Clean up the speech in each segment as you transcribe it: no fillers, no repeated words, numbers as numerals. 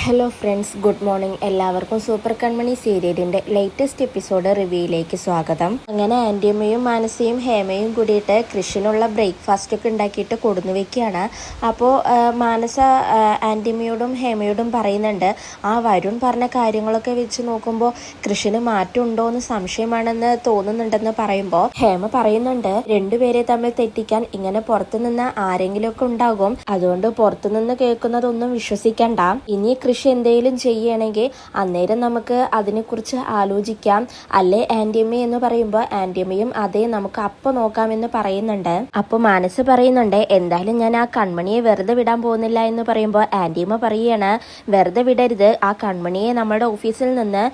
Hello friends, good morning. എല്ലാവർക്കും super കൺമണി സീരിയലിൻ്റെ latest episode റിവ്യൂയിലേക്ക് സ്വാഗതം. അങ്ങനെ ആൻറ്റിയമ്മയും മാനസയും ഹേമയും കൂടിയിട്ട് കൃഷിനുള്ള ബ്രേക്ക്ഫാസ്റ്റ് ഒക്കെ ഉണ്ടാക്കിയിട്ട് കൊടുന്നു വെക്കുകയാണ്. അപ്പോൾ മാനസ ആൻറ്റിയമ്മയോടും ഹേമയോടും പറയുന്നുണ്ട്, വരുൺ പറഞ്ഞ കാര്യങ്ങളൊക്കെ വെച്ച് നോക്കുമ്പോൾ കൃഷിന് മാറ്റം ഉണ്ടോ എന്ന് സംശയമാണെന്ന് തോന്നുന്നുണ്ടെന്ന് പറയുമ്പോൾ ഹേമ പറയുന്നുണ്ട്, രണ്ടുപേരെ തമ്മിൽ തെറ്റിക്കാൻ ഇങ്ങനെ പുറത്തുനിന്ന് ആരെങ്കിലുമൊക്കെ ഉണ്ടാകും. അതുകൊണ്ട് പുറത്തുനിന്ന് കേൾക്കുന്നതൊന്നും വിശ്വസിക്കണ്ട. ഇനി കൃഷി എന്തെങ്കിലും ചെയ്യണമെങ്കിൽ അന്നേരം നമുക്ക് അതിനെക്കുറിച്ച് ആലോചിക്കാം, അല്ലേ ആൻറ്റിയമ്മ എന്ന് പറയുമ്പോൾ ആൻറ്റിയമ്മയും അതേ, നമുക്ക് അപ്പോൾ നോക്കാമെന്ന് പറയുന്നുണ്ട്. അപ്പോൾ മനസ്സ് പറയുന്നുണ്ട്, എന്തായാലും ഞാൻ ആ കൺമണിയെ വെറുതെ വിടാൻ പോകുന്നില്ല എന്ന് പറയുമ്പോൾ ആൻറ്റിയമ്മ പറയുകയാണ്, വെറുതെ വിടരുത്, ആ കൺമണിയെ നമ്മുടെ ഓഫീസിൽ നിന്ന്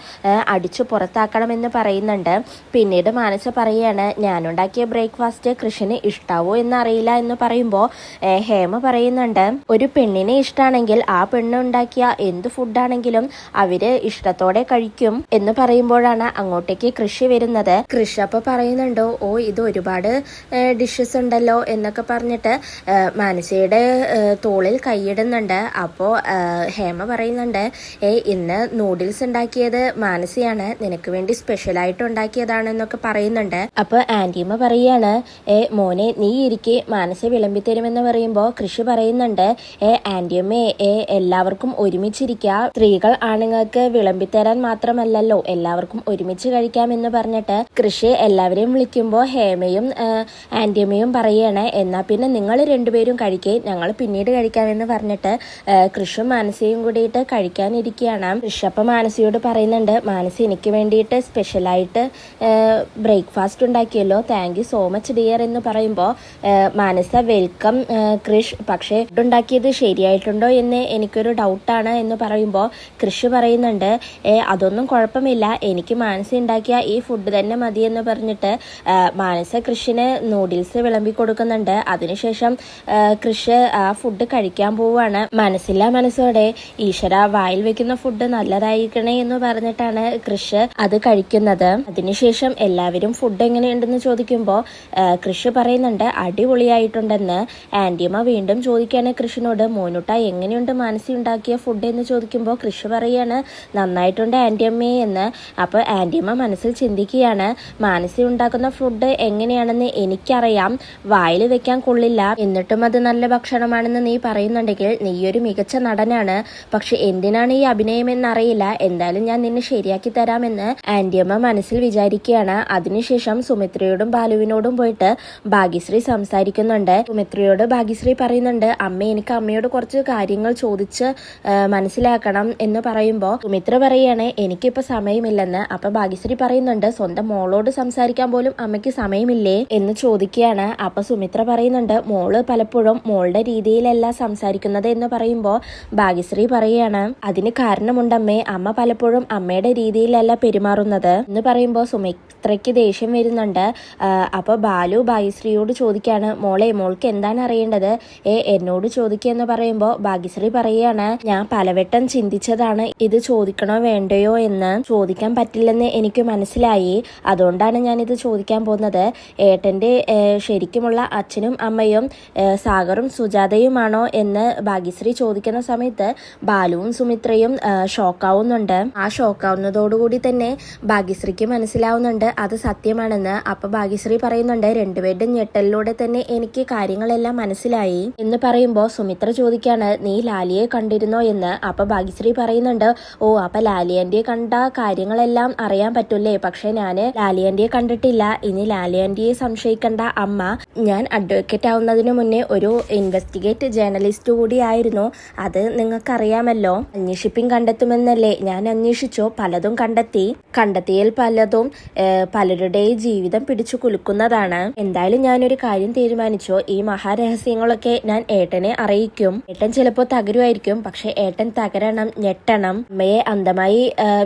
അടിച്ചു പുറത്താക്കണമെന്ന് പറയുന്നുണ്ട്. പിന്നീട് മനസ്സ് പറയുകയാണ്, ഞാനുണ്ടാക്കിയ ബ്രേക്ക്ഫാസ്റ്റ് കൃഷിന് ഇഷ്ടാവോ എന്നറിയില്ല എന്ന് പറയുമ്പോൾ ഹേമ പറയുന്നുണ്ട്, ഒരു പെണ്ണിനെ ഇഷ്ടമാണെങ്കിൽ ആ പെണ്ണുണ്ടാക്കിയ എന്ത് ഫുഡാണെങ്കിലും അവര് ഇഷ്ടത്തോടെ കഴിക്കും എന്ന് പറയുമ്പോഴാണ് അങ്ങോട്ടേക്ക് കൃഷി വരുന്നത്. കൃഷി അപ്പോൾ പറയുന്നുണ്ടോ, ഇത് ഒരുപാട് ഡിഷസ് ഉണ്ടല്ലോ എന്നൊക്കെ പറഞ്ഞിട്ട് മാനസയുടെ തോളിൽ കൈയിടുന്നുണ്ട്. അപ്പോൾ ഹേമ പറയുന്നുണ്ട്, ഇന്ന് നൂഡിൽസ് ഉണ്ടാക്കിയത് മാനസയാണ്, നിനക്ക് വേണ്ടി സ്പെഷ്യലായിട്ട് ഉണ്ടാക്കിയതാണെന്നൊക്കെ പറയുന്നുണ്ട്. അപ്പോൾ ആൻറ്റിയമ്മ പറയാണ്, മോനെ നീ ഇരിക്കെ, മാനസ വിളമ്പി തരുമെന്ന് പറയുമ്പോൾ കൃഷി പറയുന്നുണ്ട്, ആൻറ്റിയമ്മേ, എല്ലാവർക്കും ഒരുമിച്ചിരിക്കുക, സ്ത്രീകൾ ആണുങ്ങൾക്ക് വിളമ്പിത്തരാൻ മാത്രമല്ലല്ലോ, എല്ലാവർക്കും ഒരുമിച്ച് കഴിക്കാമെന്ന് പറഞ്ഞിട്ട് കൃഷി എല്ലാവരെയും വിളിക്കുമ്പോൾ ഹേമയും ആൻറ്റിയമ്മയും പറയാണ്, എന്നാ പിന്നെ നിങ്ങൾ രണ്ടുപേരും കഴിക്കേ, ഞങ്ങൾ പിന്നീട് കഴിക്കാമെന്ന് പറഞ്ഞിട്ട് കൃഷും മാനസയും കൂടിയിട്ട് കഴിക്കാനിരിക്കുകയാണ്. കൃഷി അപ്പം മാനസയോട് പറയുന്നുണ്ട്, മാനസ എനിക്ക് വേണ്ടിയിട്ട് സ്പെഷ്യലായിട്ട് ബ്രേക്ക്ഫാസ്റ്റ് ഉണ്ടാക്കിയല്ലോ, thank you so much dear എന്ന് പറയുമ്പോൾ മാനസ വെൽക്കം കൃഷ്, പക്ഷേ ഫുഡ് ഉണ്ടാക്കിയത് ശരിയായിട്ടുണ്ടോ എന്ന് എനിക്കൊരു ഡൗട്ടാണ് എന്ന് പറയുമ്പോൾ കൃഷി പറയുന്നുണ്ട്, അതൊന്നും കുഴപ്പമില്ല, എനിക്ക് മാനസ ഉണ്ടാക്കിയ ഈ ഫുഡ് തന്നെ മതി എന്ന് പറഞ്ഞിട്ട് മാനസ കൃഷിന് നൂഡിൽസ് വിളമ്പി കൊടുക്കുന്നുണ്ട്. അതിനുശേഷം കൃഷി ആ ഫുഡ് കഴിക്കാൻ പോവുകയാണ്. മനസ്സില്ല മനസ്സോടെ, ഈശ്വര, വായിൽ വെക്കുന്ന ഫുഡ് നല്ലതായിരിക്കണേ എന്ന് പറഞ്ഞിട്ടാണ് കൃഷി അത് കഴിക്കുന്നത്. അതിനുശേഷം എല്ലാവരും ഫുഡ് എങ്ങനെയുണ്ടെന്ന് ചോദിക്കുമ്പോൾ കൃഷി പറയുന്നുണ്ട്, അടിപൊളിയായിട്ടുണ്ടെന്ന്. ആൻറ്റിയമ്മ വീണ്ടും ചോദിക്കുകയാണ് കൃഷിനോട്, മോനുട്ട എങ്ങനെയുണ്ട് മാനസ ഉണ്ടാക്കിയ ഫുഡ് എന്ന് ചോദിക്കുമ്പോൾ കൃഷി പറയാണ്, നന്നായിട്ടുണ്ട് ആൻറ്റിയമ്മേ എന്ന്. അപ്പോൾ ആൻറ്റിയമ്മ മനസ്സിൽ ചിന്തിക്കുകയാണ്, മാനസ ഉണ്ടാക്കുന്ന ഫുഡ് എങ്ങനെയാണെന്ന് എനിക്കറിയാം, വായിൽ വെക്കാൻ കൊള്ളില്ല, എന്നിട്ടും അത് നല്ല ഭക്ഷണമാണെന്ന് നീ പറയുന്നുണ്ടെങ്കിൽ നീയൊരു മികച്ച നടനാണ്, പക്ഷെ എന്തിനാണ് ഈ അഭിനയം എന്നറിയില്ല, എന്തായാലും ഞാൻ നിന്നെ ശരിയാക്കി തരാമെന്ന് ആൻറ്റിയമ്മ മനസ്സിൽ വിചാരിക്കുകയാണ്. അതിനുശേഷം സുമിത്രയോടും ബാലുവിനോടും പോയിട്ട് ഭാഗ്യശ്രീ സംസാരിക്കുന്നുണ്ട്. സുമിത്രയോട് ഭാഗ്യശ്രീ പറയുന്നുണ്ട്, എനിക്ക് അമ്മയോട് കുറച്ച് കാര്യങ്ങൾ ചോദിച്ച് മനസ്സിലാക്കണം എന്ന് പറയുമ്പോൾ സുമിത്ര പറയാണ്, എനിക്കിപ്പോ സമയമില്ലെന്ന്. അപ്പൊ ഭാഗ്യശ്രീ പറയുന്നുണ്ട്, സ്വന്തം മോളോട് സംസാരിക്കാൻ പോലും അമ്മയ്ക്ക് സമയമില്ലേ എന്ന് ചോദിക്കുകയാണ്. അപ്പൊ സുമിത്ര പറയുന്നുണ്ട്, മോള് പലപ്പോഴും മോളുടെ രീതിയിലല്ല സംസാരിക്കുന്നത് എന്ന് പറയുമ്പോൾ ഭാഗ്യശ്രീ പറയാണ്, അതിന് കാരണമുണ്ടമ്മേ, അമ്മ പലപ്പോഴും അമ്മയുടെ രീതിയിലല്ല പെരുമാറുന്നത് എന്ന് പറയുമ്പോൾ സുമിത്രയ്ക്ക് ദേഷ്യം വരുന്നുണ്ട്. അപ്പൊ ബാലു ഭാഗ്യശ്രീയോട് ചോദിക്കാണ്, മോൾക്ക് എന്താണ് അറിയേണ്ടത്, എന്നോട് ചോദിക്കുക എന്ന് പറയുമ്പോൾ ഭാഗ്യശ്രീ പറയാണ്, ഞാൻ പലവട്ടം ചിന്തിച്ചതാണ് ഇത് ചോദിക്കണോ വേണ്ടയോ എന്ന്. ചോദിക്കാൻ പറ്റില്ലെന്ന് എനിക്ക് മനസ്സിലായി, അതുകൊണ്ടാണ് ഞാൻ ഇത് ചോദിക്കാൻ പോകുന്നത്. ഏട്ടന്റെ ശരിക്കുമുള്ള അച്ഛനും അമ്മയും സാഗറും സുജാതയുമാണോ എന്ന് ഭാഗ്യശ്രീ ചോദിക്കുന്ന സമയത്ത് ബാലുവും സുമിത്രയും ഷോക്കാവുന്നുണ്ട്. ആ ഷോക്കാവുന്നതോടുകൂടി തന്നെ ഭാഗ്യശ്രീക്ക് മനസ്സിലാവുന്നുണ്ട് അത് സത്യമാണെന്ന്. അപ്പൊ ഭാഗ്യശ്രീ പറയുന്നുണ്ട്, രണ്ടുപേരുടെ ഞെട്ടലിലൂടെ തന്നെ എനിക്ക് കാര്യങ്ങളെല്ലാം മനസ്സിലായി എന്ന് പറയുമ്പോൾ സുമിത്ര ചോദിക്കാണ്, നീ ലാലിയെ കണ്ടിരുന്നോ എന്ന്. അപ്പൊ ഭാഗ്യശ്രീ പറയുന്നുണ്ട്, അപ്പൊ ലാലിയാന്റിയെ കണ്ട കാര്യങ്ങളെല്ലാം അറിയാൻ പറ്റൂലേ, പക്ഷെ ഞാന് ലാലിയാന്റിയെ കണ്ടിട്ടില്ല. ഇനി ലാലിയാന്റിയെ സംശയിക്കണ്ട അമ്മ, ഞാൻ അഡ്വക്കേറ്റ് ആവുന്നതിന് മുന്നേ ഒരു ഇൻവെസ്റ്റിഗേറ്റ് ജേർണലിസ്റ്റ് കൂടി ആയിരുന്നു, അത് നിങ്ങൾക്കറിയാമല്ലോ. അന്വേഷിപ്പിംഗ് കണ്ടെത്തുമെന്നല്ലേ ഞാൻ അന്വേഷിച്ചോ, പലതും കണ്ടെത്തിയിൽ പലതും പലരുടെയും ജീവിതം പിടിച്ചു കുലുക്കുന്നതാണ്. എന്തായാലും ഞാനൊരു കാര്യം തീരുമാനിച്ചോ, ഈ മഹാരഹസ്യങ്ങളൊക്കെ ഞാൻ ഏട്ടനെ അറിയിക്കും. ഏട്ടൻ ചിലപ്പോൾ തകരുമായിരിക്കും, പക്ഷെ ഏട്ടൻ തകരണം, ഞെട്ടണം. അമ്മയെ അന്ധമായി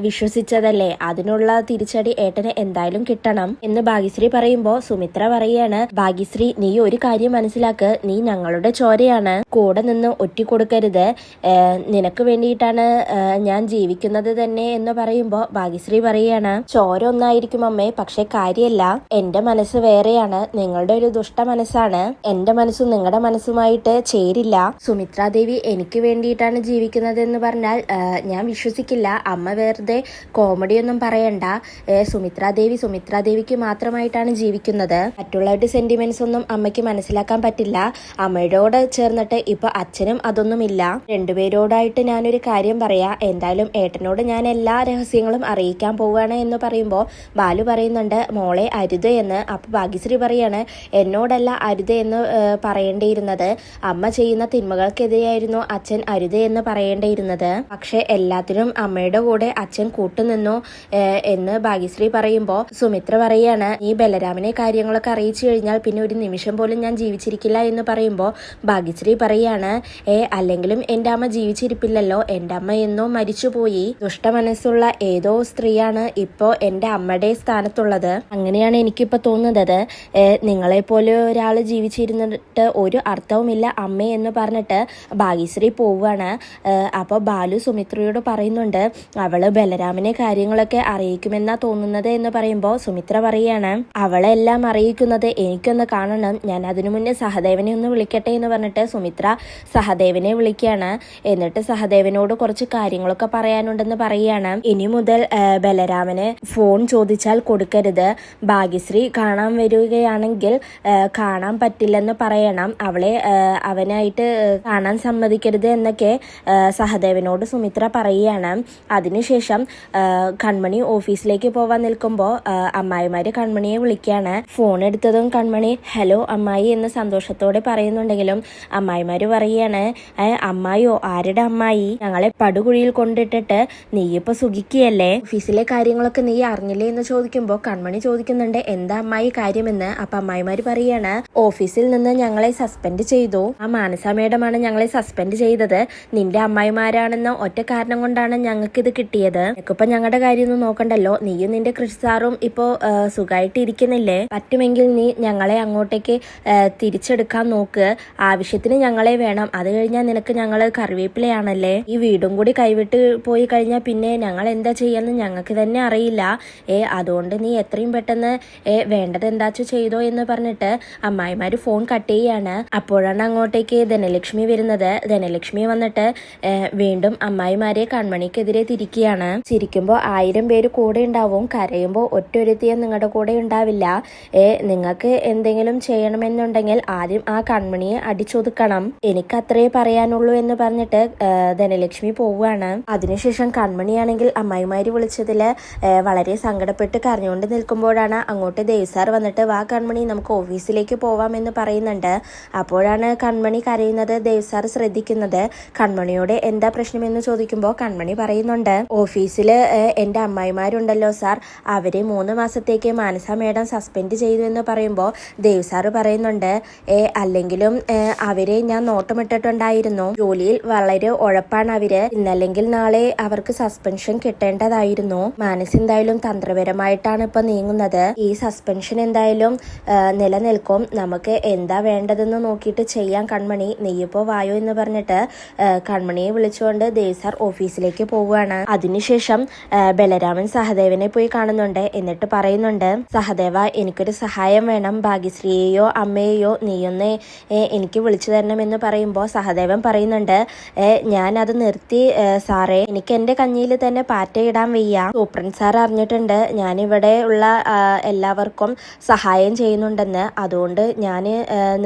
വിശ്വസിച്ചതല്ലേ, അതിനുള്ള തിരിച്ചടി ഏട്ടന് എന്തായാലും കിട്ടണം എന്ന് ഭാഗ്യശ്രീ പറയുമ്പോൾ സുമിത്ര പറയാണ്, ഭാഗ്യശ്രീ, നീ ഒരു കാര്യം മനസ്സിലാക്ക്, നീ ഞങ്ങളുടെ ചോരയാണ്, കൂടെ നിന്ന് ഒറ്റിക്കൊടുക്കരുത്, നിനക്ക് വേണ്ടിയിട്ടാണ് ഞാൻ ജീവിക്കുന്നത് തന്നെ എന്ന് പറയുമ്പോൾ ഭാഗ്യശ്രീ പറയാണ്, ചോര ഒന്നായിരിക്കും അമ്മേ, പക്ഷെ കാര്യമല്ല, എന്റെ മനസ്സ് വേറെയാണ്, നിങ്ങളുടെ ഒരു ദുഷ്ട മനസ്സാണ്, എന്റെ മനസ്സും നിങ്ങളുടെ മനസ്സുമായിട്ട് ചേരില്ല. സുമിത്രാദേവി എനിക്ക് വേണ്ടിയിട്ടാണ് ജീവിക്കുന്നത് ജീവിക്കുന്നതെന്ന് പറഞ്ഞാൽ ഞാൻ വിശ്വസിക്കില്ല. അമ്മ വെറുതെ കോമഡിയൊന്നും പറയണ്ട. സുമിത്രാദേവിക്ക് മാത്രമായിട്ടാണ് ജീവിക്കുന്നത്. മറ്റുള്ളവരുടെ സെന്റിമെന്റ്സ് ഒന്നും അമ്മയ്ക്ക് മനസ്സിലാക്കാൻ പറ്റില്ല. അമ്മയോട് ചേർന്നിട്ട് ഇപ്പൊ അച്ഛനും അതൊന്നുമില്ല. രണ്ടുപേരോടായിട്ട് ഞാനൊരു കാര്യം പറയാ. എന്തായാലും ഏട്ടനോട് ഞാൻ എല്ലാ രഹസ്യങ്ങളും അറിയിക്കാൻ പോവുകയാണ് എന്ന് പറയുമ്പോൾ ബാലു പറയുന്നുണ്ട് മോളെ അരുത് എന്ന്. അപ്പൊ ഭാഗ്യശ്രീ പറയാണ് എന്നോടല്ല അരുത് എന്ന് പറയേണ്ടിയിരുന്നത്, അമ്മ ചെയ്യുന്ന തിന്മകൾക്കെതിരെയായിരുന്നു അച്ഛൻ അരുത് എന്ന് പറയേണ്ടിയിരുന്നത്. പക്ഷെ എല്ലാത്തിനും അമ്മയുടെ കൂടെ അച്ഛൻ കൂട്ടുനിന്നു എന്ന് ഭാഗ്യശ്രീ പറയുമ്പോൾ സുമിത്ര പറയാണ് ഈ ബലരാമനെ കാര്യങ്ങളൊക്കെ അറിയിച്ചു കഴിഞ്ഞാൽ പിന്നെ ഒരു നിമിഷം പോലും ഞാൻ ജീവിച്ചിരിക്കില്ല എന്ന് പറയുമ്പോൾ ഭാഗ്യശ്രീ പറയാണ് അല്ലെങ്കിലും എൻ്റെ അമ്മ ജീവിച്ചിരിപ്പില്ലല്ലോ, എൻ്റെ അമ്മ എന്നോ മരിച്ചുപോയി. ദുഷ്ടമനസ്സുള്ള ഏതോ സ്ത്രീയാണ് ഇപ്പോ എൻ്റെ അമ്മയുടെ സ്ഥാനത്തുള്ളത്. അങ്ങനെയാണ് എനിക്കിപ്പോ തോന്നുന്നത്. നിങ്ങളെ പോലെ ഒരാൾ ജീവിച്ചിരുന്നിട്ട് ഒരു അർത്ഥവുമില്ല അമ്മേ എന്ന് പറഞ്ഞിട്ട് ഭാഗ്യശ്രീ പോവുകയാണ്. അപ്പോൾ ബാലു സുമിത്രയോട് പറയുന്നുണ്ട് അവള് ബലരാമനെ കാര്യങ്ങളൊക്കെ അറിയിക്കുമെന്നാ തോന്നുന്നത് എന്ന് പറയുമ്പോൾ സുമിത്ര പറയാണ് അവളെല്ലാം അറിയിക്കുന്നത് എനിക്കൊന്ന് കാണണം, ഞാൻ അതിനു മുന്നേ സഹദേവനെ ഒന്ന് വിളിക്കട്ടെ എന്ന് പറഞ്ഞിട്ട് സുമിത്ര സഹദേവനെ വിളിക്കുകയാണ്. എന്നിട്ട് സഹദേവനോട് കുറച്ച് കാര്യങ്ങളൊക്കെ പറയാനുണ്ടെന്ന് പറയുകയാണ്. ഇനി മുതൽ ബലരാമന് ഫോൺ ചോദിച്ചാൽ കൊടുക്കരുത്, ഭാഗ്യശ്രീ കാണാൻ വരികയാണെങ്കിൽ കാണാൻ പറ്റില്ലെന്ന് പറയണം, അവളെ അവനായിട്ട് കാണാൻ സമ്മതിക്കരുത് എന്നൊക്കെ സഹദേവനോട് സുമിത്ര പറയുകയാണ്. അതിനുശേഷം കൺമണി ഓഫീസിലേക്ക് പോവാൻ നിൽക്കുമ്പോൾ അമ്മായിമാര് കൺമണിയെ വിളിക്കുകയാണ്. ഫോൺ എടുത്തതും കൺമണി ഹലോ അമ്മായി എന്ന് സന്തോഷത്തോടെ പറയുന്നുണ്ടെങ്കിലും അമ്മായിമാര് പറയുകയാണ് അമ്മായിയോ, ആരുടെ അമ്മായി, ഞങ്ങളെ പടുകുഴിയിൽ കൊണ്ടിട്ടിട്ട് നീയിപ്പോ സുഖിക്കുകയല്ലേ, ഓഫീസിലെ കാര്യങ്ങളൊക്കെ നീ അറിഞ്ഞില്ലേ എന്ന് ചോദിക്കുമ്പോൾ കൺമണി ചോദിക്കുന്നുണ്ട് എന്താ അമ്മായി കാര്യമെന്ന്. അപ്പൊ അമ്മായിമാര് പറയാണ് ഓഫീസിൽ നിന്ന് ഞങ്ങളെ സസ്പെൻഡ് ചെയ്തു, ആ മാനസ മേഡമാണ് ഞങ്ങളെ സസ്പെൻഡ് ചെയ്തത്, നിന്റെ അമ്മായിമാരാണെന്ന ഒറ്റ കാരണം കൊണ്ടാണ് ഞങ്ങൾക്ക് ഇത് കിട്ടിയത്, നിനക്കിപ്പോ ഞങ്ങളുടെ കാര്യമൊന്നും നോക്കണ്ടല്ലോ, നീയും നിന്റെ കൃഷി സാറും ഇപ്പോ സുഖമായിട്ട് ഇരിക്കുന്നില്ലേ, പറ്റുമെങ്കിൽ നീ ഞങ്ങളെ അങ്ങോട്ടേക്ക് തിരിച്ചെടുക്കാൻ നോക്ക്, ആവശ്യത്തിന് ഞങ്ങളെ വേണം, അത് കഴിഞ്ഞാൽ നിനക്ക് ഞങ്ങള് കറിവേപ്പിലയാണല്ലേ, ഈ വീടും കൂടി കൈവിട്ട് പോയി കഴിഞ്ഞാൽ പിന്നെ ഞങ്ങൾ എന്താ ചെയ്യാന്ന് ഞങ്ങൾക്ക് തന്നെ അറിയില്ല, അതുകൊണ്ട് നീ എത്രയും പെട്ടെന്ന് വേണ്ടത് എന്താച്ചു ചെയ്തോ എന്ന് പറഞ്ഞിട്ട് അമ്മായിമാര് ഫോൺ കട്ട് ചെയ്യാണ്. അപ്പോഴാണ് അങ്ങോട്ടേക്ക് ധനലക്ഷ്മി വരുന്നത്. ധനലക്ഷ്മി വന്നിട്ട് വീണ്ടും അമ്മായിമാരെ കൺമണിക്കെതിരെ തിരിക്കുകയാണ്. ചിരിക്കുമ്പോൾ 1000 പേര് കൂടെ ഉണ്ടാവും, കരയുമ്പോൾ ഒറ്റൊരുത്തിയും നിങ്ങളുടെ കൂടെ ഉണ്ടാവില്ല, നിങ്ങൾക്ക് എന്തെങ്കിലും ചെയ്യണമെന്നുണ്ടെങ്കിൽ ആദ്യം ആ കൺമണിയെ അടിച്ചൊതുക്കണം, എനിക്ക് അത്രേ പറയാനുള്ളൂ എന്ന് പറഞ്ഞിട്ട് ധനലക്ഷ്മി പോവുകയാണ്. അതിനുശേഷം കൺമണിയാണെങ്കിൽ അമ്മായിമാര് വിളിച്ചതില് വളരെ സങ്കടപ്പെട്ട് കരഞ്ഞുകൊണ്ട് നിൽക്കുമ്പോഴാണ് അങ്ങോട്ട് ദേവ്സാർ വന്നിട്ട് വാ കൺമണി നമുക്ക് ഓഫീസിലേക്ക് പോവാമെന്ന് പറയുന്നുണ്ട്. അപ്പോഴാണ് കൺമണി കരയുന്നത് ദേവ്സാർ ശ്രദ്ധിക്കുന്നത്. കൺമണിയോട് എന്താ പ്രശ്നമെന്ന് ചോദിക്കുമ്പോൾ കൺമണി പറയുന്നുണ്ട് ഓഫീസില് എൻ്റെ അമ്മായിമാരുണ്ടല്ലോ സാർ, അവരെ 3 മാസത്തേക്ക് മാനസ മേഡം സസ്പെൻഡ് ചെയ്തു എന്ന് പറയുമ്പോൾ ദേവ്സാർ പറയുന്നുണ്ട് അല്ലെങ്കിലും അവരെ ഞാൻ നോട്ടമിട്ടിട്ടുണ്ടായിരുന്നു, ജോലിയിൽ വളരെ ഉഴപ്പാണ് അവര്, ഇന്നല്ലെങ്കിൽ നാളെ അവർക്ക് സസ്പെൻഷൻ കിട്ടേണ്ടതായിരുന്നു, മാനസ് എന്തായാലും തന്ത്രപരമായിട്ടാണ് ഇപ്പൊ നീങ്ങുന്നത്, ഈ സസ്പെൻഷൻ എന്തായാലും നിലനിൽക്കും, നമുക്ക് എന്താ വേണ്ടതെന്ന് നോക്കിയിട്ട് ചെയ്യാൻ കൺമണി, നെയ്യപ്പോ വായോ എന്ന് പറഞ്ഞിട്ട് കൺമണിയെ വിളിച്ചുകൊണ്ട് ദേവ്സാർ ഓഫീസിലേക്ക് പോവുകയാണ്. അതിനുശേഷം ബലരാമൻ സഹദേവനെ പോയി കാണുന്നുണ്ട്. എന്നിട്ട് പറയുന്നുണ്ട് സഹദേവ എനിക്കൊരു സഹായം വേണം, ഭാഗ്യശ്രീയെയോ അമ്മയെയോ നീയൊന്ന് എനിക്ക് വിളിച്ചു തരണമെന്ന് പറയുമ്പോൾ സഹദേവൻ പറയുന്നുണ്ട് ഞാൻ അത് നിർത്തി സാറേ, എനിക്ക് എന്റെ കഞ്ഞിയിൽ തന്നെ പാറ്റയിടാൻ വയ്യ, സൂപ്രണ്ട് സാർ അറിഞ്ഞിട്ടുണ്ട് ഞാനിവിടെ ഉള്ള എല്ലാവർക്കും സഹായം ചെയ്യുന്നുണ്ടെന്ന്, അതുകൊണ്ട് ഞാൻ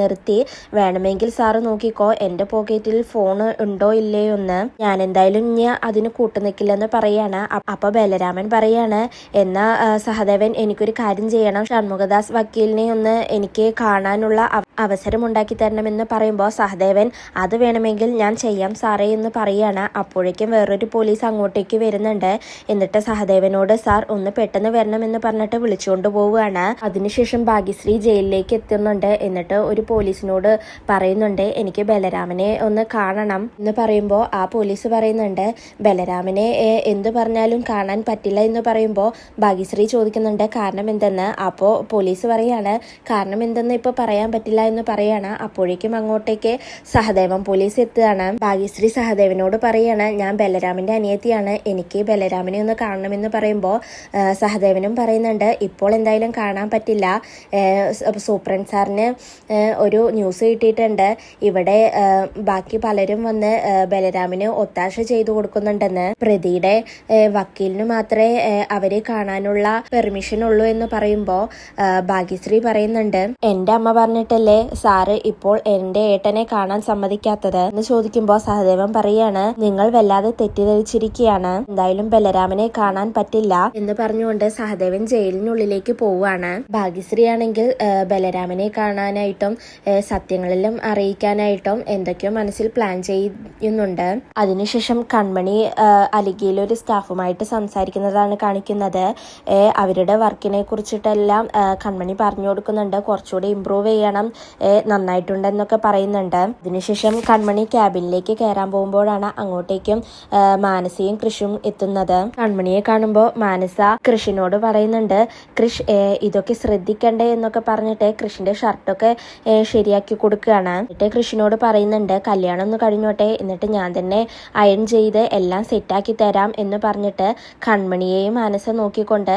നിർത്തി, വേണമെങ്കിൽ സാറ് നോക്കിക്കോ എന്റെ പോക്കറ്റിൽ ഫോൺ ഉണ്ടോ ഇല്ലയോ എന്ന്, ഞാൻ എന്തായാലും ഇനി അതിന് കൂട്ടുനിൽക്കില്ലെന്ന് പറയാണ്. അപ്പൊ ബലരാമൻ പറയാണ് എന്നാ സഹദേവൻ എനിക്കൊരു കാര്യം ചെയ്യണം, ഷൺമുഖദാസ് വക്കീലിനെ ഒന്ന് എനിക്ക് കാണാനുള്ള അവസരം ഉണ്ടാക്കി തരണമെന്ന് പറയുമ്പോൾ സഹദേവൻ അത് വേണമെങ്കിൽ ഞാൻ ചെയ്യാം സാറേ എന്ന് പറയാണ്. അപ്പോഴേക്കും വേറൊരു പോലീസ് അങ്ങോട്ടേക്ക് വരുന്നുണ്ട്. എന്നിട്ട് സഹദേവനോട് സാർ ഒന്ന് പെട്ടെന്ന് വരണമെന്ന് പറഞ്ഞിട്ട് വിളിച്ചുകൊണ്ട് പോവുകയാണ്. അതിനുശേഷം ഭാഗ്യശ്രീ ജയിലിലേക്ക് എത്തുന്നുണ്ട്. എന്നിട്ട് ഒരു പോലീസിനോട് പറയുന്നുണ്ട് എനിക്ക് ബലരാമനെ ഒന്ന് കാണണം എന്ന് പറയുമ്പോൾ ആ പോലീസ് പറയുന്നുണ്ട് ബലരാമനെ എന്ത് പറഞ്ഞാലും കാണാൻ പറ്റില്ല എന്ന് പറയുമ്പോൾ ഭാഗ്യശ്രീ ചോദിക്കുന്നുണ്ട് കാരണം എന്തെന്ന്. അപ്പോൾ പോലീസ് പറയാണ് കാരണം എന്തെന്ന് ഇപ്പൊ പറയാൻ പറ്റില്ല എന്ന് പറയാണ്. അപ്പോഴേക്കും അങ്ങോട്ടേക്ക് സഹദേവൻ പോലീസ് എത്തുകയാണ്. ഭാഗ്യശ്രീ സഹദേവനോട് പറയാണ് ഞാൻ ബലരാമന്റെ അനിയത്തിയാണ്, എനിക്ക് ബലരാമനെ ഒന്ന് കാണണമെന്ന് പറയുമ്പോൾ സഹദേവനും പറയുന്നുണ്ട് ഇപ്പോൾ എന്തായാലും കാണാൻ പറ്റില്ല, സൂപ്രണ്ട് സാറിന് ഒരു ന്യൂസ് കിട്ടിയിട്ടുണ്ട്, ഇവിടെ ബാക്കി പലരും വന്ന് ബലരാമിന് ഒത്താശ ചെയ്തു കൊടുക്കുന്നുണ്ടെന്ന്. പ്രതിയുടെ വക്കീലിന് മാത്രമേ അവരെ കാണാനുള്ള പെർമിഷൻ ഉള്ളൂ എന്ന് പറയുമ്പോ ഭാഗ്യശ്രീ പറയുന്നുണ്ട്, എന്റെ അമ്മ പറഞ്ഞിട്ടല്ലേ സാറ് ഇപ്പോൾ എന്റെ ഏട്ടനെ കാണാൻ സമ്മതിക്കാത്തത് എന്ന് ചോദിക്കുമ്പോ സഹദേവൻ പറയാണ്, നിങ്ങൾ വല്ലാതെ തെറ്റിദ്ധരിച്ചിരിക്കുകയാണ്, എന്തായാലും ബലരാമനെ കാണാൻ പറ്റില്ല എന്ന് പറഞ്ഞുകൊണ്ട് സഹദേവൻ ജയിലിനുള്ളിലേക്ക് പോവുകയാണ്. ഭാഗ്യശ്രീ ആണെങ്കിൽ ബലരാമനെ കാണാനായിട്ടും സത്യങ്ങളെല്ലാം അറിയിക്കാനായിട്ടും എന്തൊക്കെയോ മനസ്സിൽ പ്ലാൻ ചെയ്യുന്നുണ്ട്. അതിനുശേഷം കൺമണി അലിഗയിലൊരു സ്റ്റാഫുമായിട്ട് സംസാരിക്കുന്നതാണ് കാണിക്കുന്നത്. അവരുടെ വർക്കിനെ കുറിച്ചിട്ടെല്ലാം കൺമണി പറഞ്ഞു കൊടുക്കുന്നുണ്ട്, കുറച്ചുകൂടി ഇമ്പ്രൂവ് ചെയ്യണം, നന്നായിട്ടുണ്ടെന്നൊക്കെ പറയുന്നുണ്ട്. അതിനുശേഷം കൺമണി ക്യാബിനിലേക്ക് കയറാൻ പോകുമ്പോഴാണ് അങ്ങോട്ടേക്കും മാനസയും കൃഷും എത്തുന്നത്. കൺമണിയെ കാണുമ്പോൾ മാനസ കൃഷിനോട് പറയുന്നുണ്ട്, കൃഷ് ഇതൊക്കെ ശ്രദ്ധിക്കണ്ടേ എന്നൊക്കെ പറഞ്ഞിട്ട് കൃഷിന്റെ ഷർട്ടൊക്കെ ശരിയാക്കി കൊടുക്കുകയാണ്. എന്നിട്ട് കൃഷിനോട് പറയുന്നുണ്ട്, കല്യാണം ഒന്ന് കഴിഞ്ഞോട്ടെ, എന്നിട്ട് ഞാൻ തന്നെ അയൺ ചെയ്ത് എല്ലാം സെറ്റാക്കി തരാം എന്ന് പറഞ്ഞിട്ട് കൺമണിയെയും മാനസ നോക്കിക്കൊണ്ട്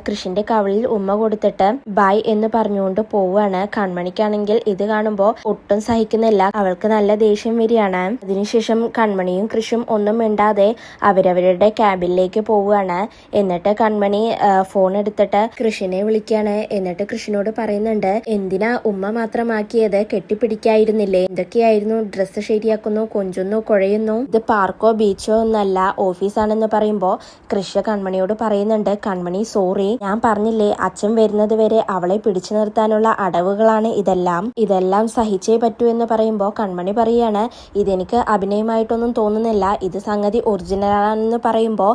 കൃഷിന്റെ കവിളിൽ ഉമ്മ കൊടുത്തിട്ട് ബൈ എന്ന് പറഞ്ഞുകൊണ്ട് പോവുകയാണ്. കൺമണിക്കാണെങ്കിൽ ഇത് കാണുമ്പോൾ ഒട്ടും സഹിക്കുന്നില്ല, അവൾക്ക് നല്ല ദേഷ്യം വരികയാണ്. അതിനുശേഷം കൺമണിയും കൃഷും ഒന്നും മിണ്ടാതെ അവരവരുടെ ക്യാബിനിലേക്ക് പോവുകയാണ്. എന്നിട്ട് കൺമണി ഫോൺ എടുത്തിട്ട് കൃഷിനെ വിളിക്കുകയാണ്. എന്നിട്ട് കൃഷിനോട് പറയുന്നുണ്ട്, എന്തിനാ ഉമ്മ മാത്രമാക്കിയത്, കെട്ടിപ്പിടിക്കായിരുന്നില്ലേ, എന്തൊക്കെയായിരുന്നു, ഡ്രസ്സ് ശരിയാക്കുന്നു, കൊഞ്ചുന്നു, കുഴയുന്നു, ഇത് പാർക്കോ ബീച്ചോ ഒന്നല്ല ഓഫീസാണെന്ന് പറയുമ്പോ കൃഷി കൺമണിയോട് പറയുന്നുണ്ട്, കൺമണി സോറി, ഞാൻ പറഞ്ഞില്ലേ അച്ഛൻ വരുന്നത് വരെ അവളെ പിടിച്ചു നിർത്താനുള്ള അടവുകളാണ് ഇതെല്ലാം സഹിച്ചേ പറ്റൂ എന്ന് പറയുമ്പോ കൺമണി പറയാണ്, ഇതെനിക്ക് അഭിനയമായിട്ടൊന്നും തോന്നുന്നില്ല, ഇത് സംഗതി ഒറിജിനലാണെന്ന് പറയുമ്പോ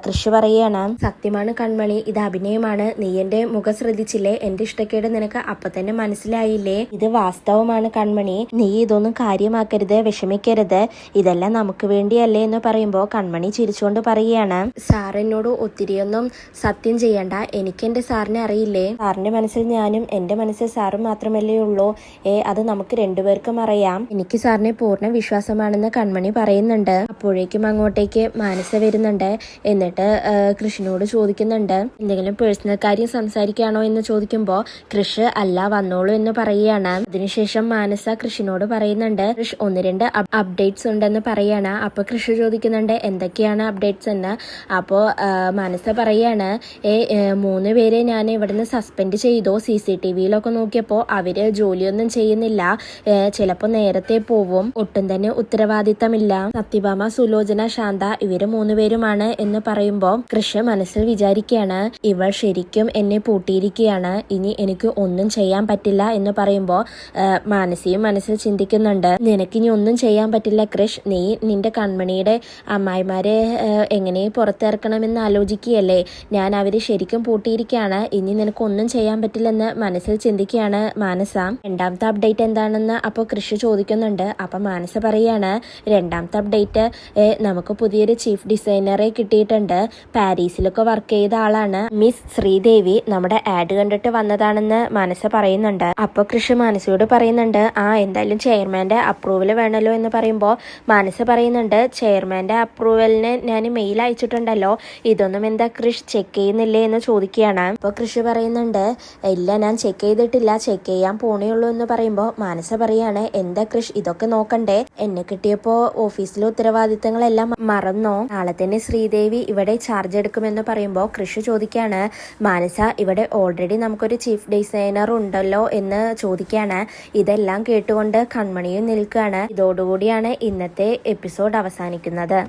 കൃഷി പറയാണ്, സത്യമാണ് കൺമണി, ഇത് അഭിനയമാണ്, നീ എന്റെ മുഖം ശ്രദ്ധിച്ചില്ലേ, എന്റെ ഇഷ്ടക്കേട് നിനക്ക് അപ്പൊ തന്നെ മനസ്സിലായില്ലേ, ഇത് വാസ്തവമാണ് കൺമണി, നീ ഇതൊന്നും കാര്യമാക്കരുത്, വിഷമിക്കരുത്, ഇതെല്ലാം നമുക്ക് വേണ്ടിയല്ലേ എന്ന് പറയുമ്പോ കൺമണി ചിരിച്ചുകൊണ്ട് പറയുകയാണ്, സാർ എന്നോട് ഒത്തിരിയൊന്നും സത്യം ചെയ്യണ്ട, എനിക്ക് എന്റെ സാറിനെ അറിയില്ലേ, സാറിന്റെ മനസ്സിൽ ഞാനും എന്റെ മനസ്സിൽ സാറും മാത്രമല്ലേ ഉള്ളൂ, അത് നമുക്ക് രണ്ടുപേർക്കും അറിയാം, എനിക്ക് സാറിനെ പൂർണ്ണ വിശ്വാസമാണെന്ന് കൺമണി പറയുന്നുണ്ട്. അപ്പോഴേക്കും അങ്ങോട്ടേക്ക് മാനസ വരുന്നുണ്ട്. എന്നിട്ട് കൃഷിനോട് ചോദിക്കുന്നുണ്ട്, എന്തെങ്കിലും പേഴ്സണൽ കാര്യം സംസാരിക്കുകയാണോ എന്ന് ചോദിക്കുമ്പോ കൃഷ് അല്ല, വന്നോളൂ എന്ന് പറയുകയാണ്. അതിനുശേഷം മാനസ കൃഷിനോട് പറയുന്നുണ്ട്, കൃഷ് 1-2 അപ്ഡേറ്റ്സ് ഉണ്ടെന്ന് പറയാണ്. അപ്പൊ കൃഷി ചോദിക്കുന്നുണ്ട്, എന്തൊക്കെയാണ് അപ്ഡേറ്റ്സ് എന്ന്. അപ്പോ മാനസ പറയാണ്, 3 പേരെ ഞാൻ ഇവിടുന്ന് സസ്പെൻഡ് ചെയ്തു, CCTVയിലൊക്കെ നോക്കിയപ്പോ അവര് ജോലിയൊന്നും ചെയ്യുന്നില്ല, ചിലപ്പോ നേരത്തെ പോവും, ഒട്ടും തന്നെ ഉത്തരവാദിത്തമില്ല, സത്യഭാമ, സുലോചന, ശാന്ത ഇവര് 3 പേരുമാണ് എന്ന് പറയുമ്പോ കൃഷി മനസ്സിൽ വിചാരിക്കുകയാണ്, ഇവൾ ശരിക്കും എന്നെ പൂട്ടിയിരിക്കുകയാണ്, ഇനി എനിക്ക് ഒന്നും ചെയ്യാൻ പറ്റില്ല എന്ന് പറയുമ്പോ മാനസിയും മനസ്സിൽ ചിന്തിക്കുന്നുണ്ട്, നിനക്കിനി ഒന്നും ചെയ്യാൻ പറ്റില്ല കൃഷ്, നീ നിന്റെ കൺമണിയുടെ അമ്മായിമാരെ എങ്ങനെ പുറത്തിറക്കണമെന്ന് ആലോചിക്കുകയല്ലേ, ഞാൻ അവര് ശരിക്കും പൂട്ടിയിരിക്കുകയാണ്, ഇനി നിനക്ക് ഒന്നും ചെയ്യാൻ പറ്റില്ലെന്ന് മനസ്സിൽ ചിന്തിക്കുകയാണ് മാനസ. രണ്ടാമത്തെ അപ്ഡേറ്റ് എന്താണെന്ന് അപ്പോൾ കൃഷി ചോദിക്കുന്നുണ്ട്. അപ്പൊ മാനസ പറയാണ്, രണ്ടാമത്തെ അപ്ഡേറ്റ് നമുക്ക് പുതിയൊരു ചീഫ് ഡിസൈനറെ കിട്ടിയിട്ടുണ്ട്, പാരീസിലൊക്കെ വർക്ക് ചെയ്ത ആളാണ്, മിസ് ശ്രീദേവി, നമ്മുടെ ആഡ് കണ്ടിട്ട് വന്നതാണെന്ന് മാനസ പറയുന്നുണ്ട്. അപ്പൊ കൃഷി മാനസയോട് പറയുന്നുണ്ട്, എന്തായാലും ചെയർമാന്റെ അപ്രൂവൽ വേണമല്ലോ എന്ന് പറയുമ്പോൾ മാനസ പറയുന്നുണ്ട്, ചെയർമാന്റെ അപ്രൂവലിന് ഞാൻ മെയിൽ അയച്ചിട്ടുണ്ടല്ലോ, ഇതൊന്നും എന്താ കൃഷി ചെക്ക് ചെയ്യുന്നില്ലേ എന്ന് ചോദിക്കുകയാണ്. അപ്പൊ കൃഷി പറയുന്നുണ്ട്, ഇല്ല ഞാൻ ചെക്ക് ചെയ്തിട്ടില്ല, ചെക്ക് ചെയ്യാൻ പോണേയുള്ളൂ എന്ന് പറയുമ്പോൾ മാനസ പറയാണ്, എന്താ കൃഷ് ഇതൊക്കെ നോക്കണ്ടേ, എന്നെ കിട്ടിയപ്പോ ഓഫീസിലെ ഉത്തരവാദിത്തങ്ങളെല്ലാം മറന്നോ, നാളെ തന്നെ ശ്രീദേവി ഇവിടെ ചാർജ് എടുക്കുമെന്ന് പറയുമ്പോൾ കൃഷി ചോദിക്കാണ്, മാനസ ഇവിടെ ഓൾറെഡി നമുക്കൊരു ചീഫ് ഡിസൈനർ ഉണ്ടല്ലോ എന്ന് ചോദിക്കാണ്. ഇതെല്ലാം കേട്ടുകൊണ്ട് കൺമണിയും നിൽക്കുകയാണ്. ഇതോടുകൂടിയാണ് ഇന്നത്തെ എപ്പിസോഡ് അവസാനിക്കുന്നത്.